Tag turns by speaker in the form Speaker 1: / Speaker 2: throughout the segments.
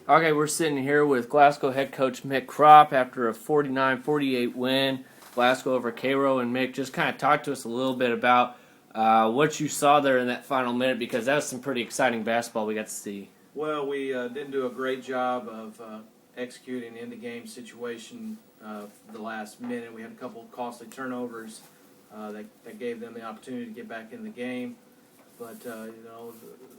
Speaker 1: Okay, we're sitting here with Glasgow head coach Mick Cropp after a 49-48 win. Glasgow over Cairo, and Mick, just kind of talk to us a little bit about what you saw there in that final minute, because that was some pretty exciting basketball we got to see.
Speaker 2: Well, we didn't do a great job of executing in the game situation the last minute. We had a couple of costly turnovers that gave them the opportunity to get back in the game. But,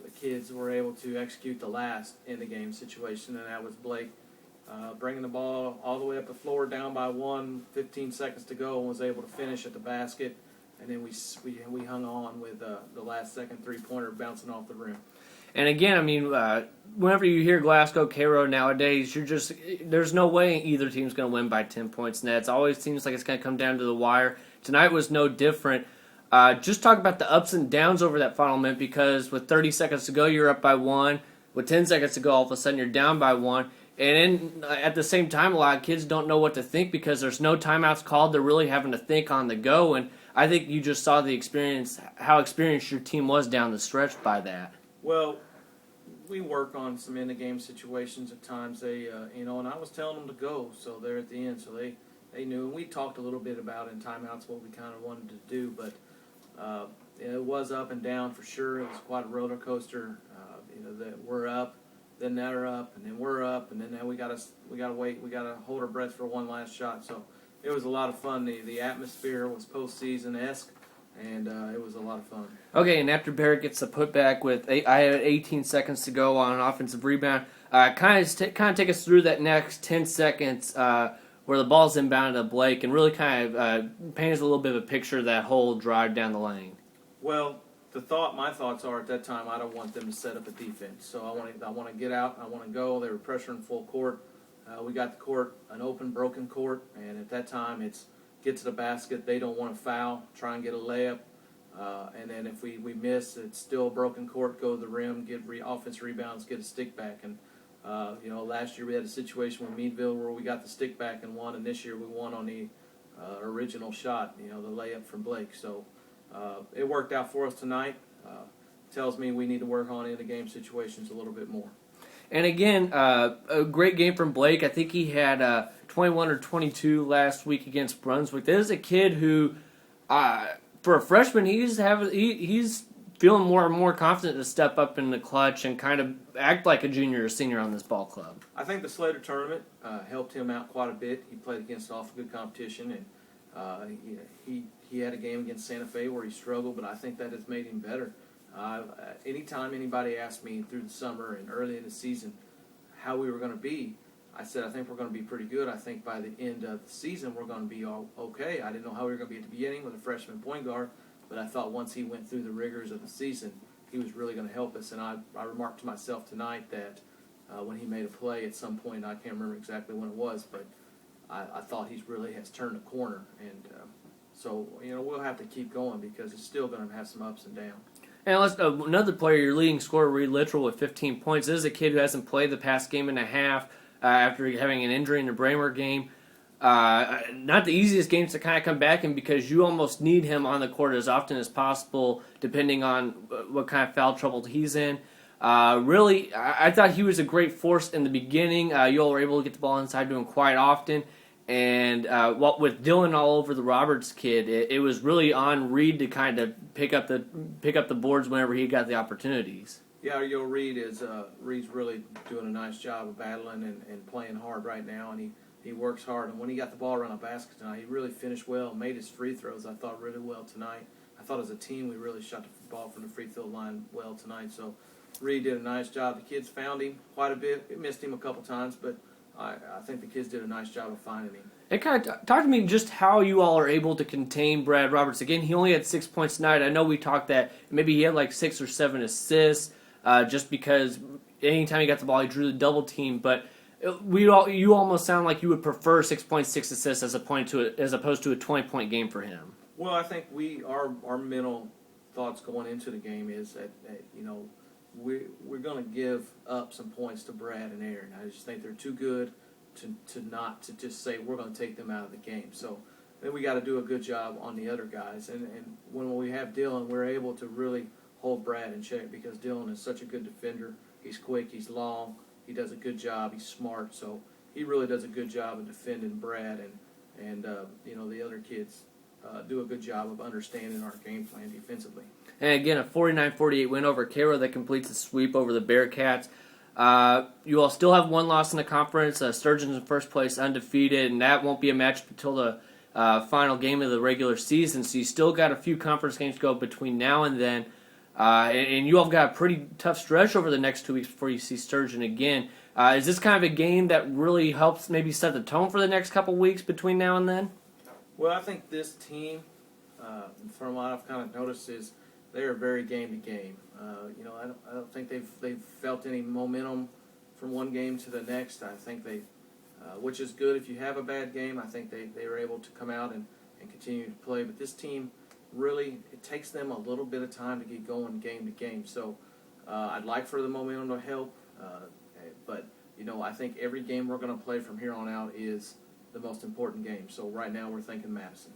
Speaker 2: the kids were able to execute the last in the game situation, and that was Blake bringing the ball all the way up the floor, down by 15 seconds to go, and was able to finish at the basket. And then we hung on with the last second three-pointer bouncing off the rim.
Speaker 1: And again, I mean, whenever you hear Glasgow, Cairo nowadays, there's no way either team's going to win by 10 points net. It always seems like it's going to come down to the wire. Tonight was no different. Just talk about the ups and downs over that final minute, because with 30 seconds to go, you're up by 1. With 10 seconds to go, all of a sudden you're down by 1. And then at the same time, a lot of kids don't know what to think because there's no timeouts called. They're really having to think on the go. And I think you just saw how experienced your team was down the stretch by that.
Speaker 2: Well, we work on some in-the-game situations at times. They, and I was telling them to go, so they're at the end, so they knew. And we talked a little bit about in timeouts what we kind of wanted to do, but it was up and down for sure. It was quite a roller coaster. That we're up, then they're up, and then we're up, and then now we gotta wait. We gotta hold our breath for one last shot. So it was a lot of fun. The atmosphere was postseason-esque. And it was a lot of fun.
Speaker 1: Okay, and after Barrett gets the putback I had 18 seconds to go on an offensive rebound. Kind of take us through that next 10 seconds where the ball's inbounded to Blake, and really kind of paint us a little bit of a picture of that whole drive down the lane.
Speaker 2: Well, my thoughts are at that time I don't want them to set up a defense. So I want to get out. I want to go. They were pressuring full court. We got the court, an open, broken court, and at that time it's get to the basket. They don't want to foul, try and get a layup. And then if we miss, it's still a broken court, go to the rim, get offense rebounds, get a stick back. And, last year we had a situation with Meadville where we got the stick back and won, and this year we won on the original shot, the layup from Blake. So it worked out for us tonight. Tells me we need to work on in-the-game situations a little bit more.
Speaker 1: And again, a great game from Blake. I think he had 21 or 22 last week against Brunswick. This is a kid who, for a freshman, he's feeling more and more confident to step up in the clutch and kind of act like a junior or senior on this ball club.
Speaker 2: I think the Slater tournament helped him out quite a bit. He played against awful good competition, and he had a game against Santa Fe where he struggled, but I think that has made him better. Anytime anybody asked me through the summer and early in the season how we were going to be, I said I think we're going to be pretty good. I think by the end of the season we're going to be all okay. I didn't know how we were going to be at the beginning with a freshman point guard, but I thought once he went through the rigors of the season, he was really going to help us. And I remarked to myself tonight that when he made a play at some point, I can't remember exactly when it was, but I thought he really has turned a corner. And so we'll have to keep going because it's still going to have some ups and downs.
Speaker 1: And another player, your leading scorer, Reed Littrell, with 15 points. This is a kid who hasn't played the past game and a half after having an injury in the Bramer game. Not the easiest games to kind of come back in because you almost need him on the court as often as possible, depending on what kind of foul trouble he's in. Really, I thought he was a great force in the beginning. You all were able to get the ball inside to him quite often. And with Dylan all over the Roberts kid, it was really on Reed to kind of pick up the boards whenever he got the opportunities.
Speaker 2: Yeah, Reed's really doing a nice job of battling and playing hard right now, and he works hard. And when he got the ball around the basket tonight, he really finished well, made his free throws, I thought, really well tonight. I thought as a team we really shot the ball from the free throw line well tonight. So Reed did a nice job. The kids found him quite a bit. We missed him a couple times, but I think the kids did a nice job of finding him.
Speaker 1: And kind of talk to me just how you all are able to contain Brad Roberts. Again, he only had 6 points tonight. I know we talked that maybe he had like 6 or 7 assists just because anytime he got the ball, he drew the double team. But you almost sound like you would prefer 6.6 assists as opposed to a 20-point game for him.
Speaker 2: Well, I think our mental thoughts going into the game is that we're going to give up some points to Brad and Aaron. I just think they're too good to just say we're going to take them out of the game. So then we got to do a good job on the other guys. And when we have Dylan, we're able to really hold Brad in check because Dylan is such a good defender. He's quick, he's long, he does a good job. He's smart, so he really does a good job of defending Brad, and the other kids do a good job of understanding our game plan defensively.
Speaker 1: And again, a 49-48 win over Cairo that completes the sweep over the Bearcats. You all still have one loss in the conference. Sturgeon's in first place, undefeated, and that won't be a match until the final game of the regular season. So you still got a few conference games to go between now and then. And you all have got a pretty tough stretch over the next 2 weeks before you see Sturgeon again. Is this kind of a game that really helps maybe set the tone for the next couple weeks between now and then?
Speaker 2: Well, I think this team, from what I've kind of noticed, is they are very game to game. I don't think they've felt any momentum from one game to the next. I think which is good. If you have a bad game, I think they were able to come out and continue to play. But this team, really, it takes them a little bit of time to get going game to game. So I'd like for the momentum to help. But I think every game we're going to play from here on out is the most important game. So right now we're thinking Madison.